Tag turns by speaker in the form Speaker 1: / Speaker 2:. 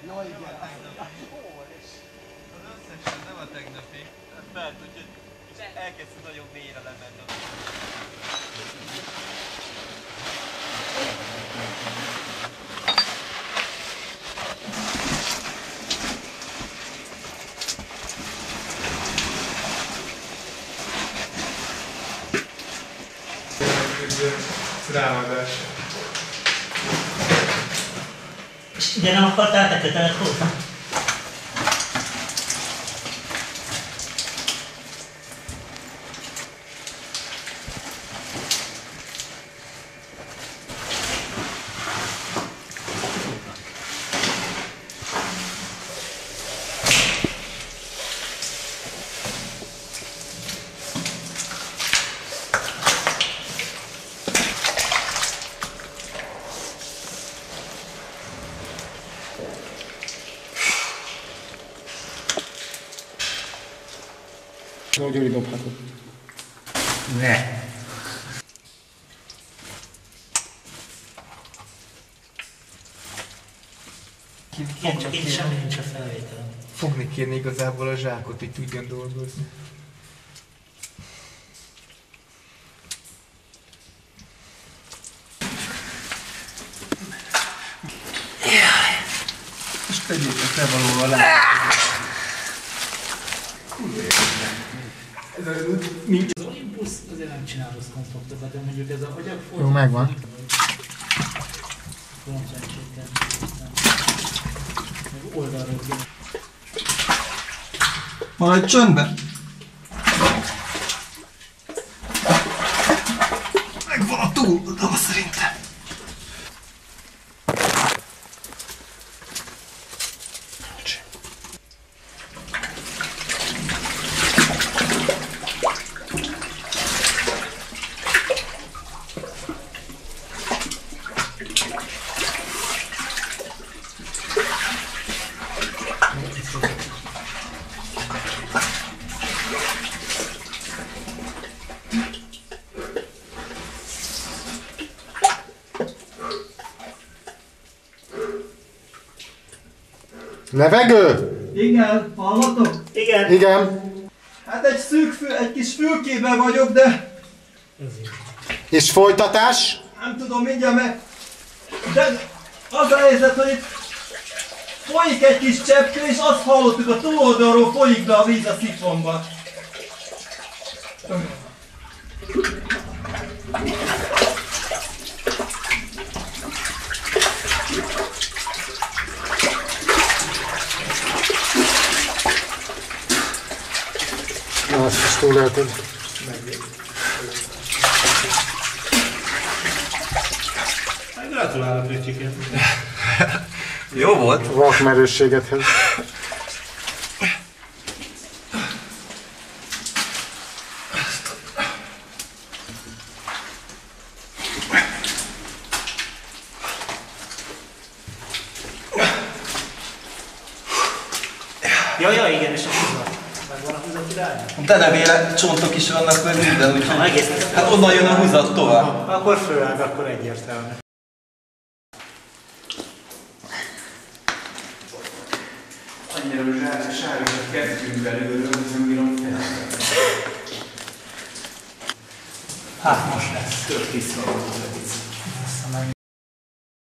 Speaker 1: Ja, igen.
Speaker 2: Az összesen nem a tegnapi. Mert úgyhogy elkezdsz nagyon mélyre lemenni.
Speaker 3: Rámadás.
Speaker 4: De nem akartál te kötelet hozni?
Speaker 3: Gyuri dobhatod.
Speaker 4: Ne. Csak itt semmi nincs a felvételen.
Speaker 3: Fogni kéne igazából a zsákot, hogy tudjon dolgozni. És tegyétek le való alá.
Speaker 4: Nincs. Az Olympus azért nem csinál rossz konstruktokat, de mondjuk ez a agyagforma...
Speaker 3: Jó, megvan.
Speaker 4: Meg oldalról kéne.
Speaker 1: Maradj csöndben! Megvan a túloldala szerintem!
Speaker 3: Levegő?
Speaker 1: Igen, hallatok?
Speaker 4: Igen.
Speaker 3: Igen.
Speaker 1: Hát egy kis fülkében vagyok, de
Speaker 3: És folytatás?
Speaker 1: nem tudom mindjárt meg... De az a helyzet, hogy itt folyik egy kis cseppkő, és azt hallottuk, a túloldalról folyik be a víz a szifonba.
Speaker 3: Na, azt is túlélted.
Speaker 4: Gratulálok, Ricsiket.
Speaker 2: Jó volt.
Speaker 3: Vakmerősségedhez.
Speaker 4: Ja, igen, és a húzat. Megvan a húzat irányba?
Speaker 1: Denevére csontok is vannak meg minden, úgyhogy...
Speaker 4: Egész.
Speaker 1: Hát onnan jön a húzat tovább.
Speaker 4: Akkor főág, akkor egyértelmű.
Speaker 3: Annyira sárgát kezdtünk belőle, hogy nem bírom fel.
Speaker 4: Hát most lesz. Tök tiszta.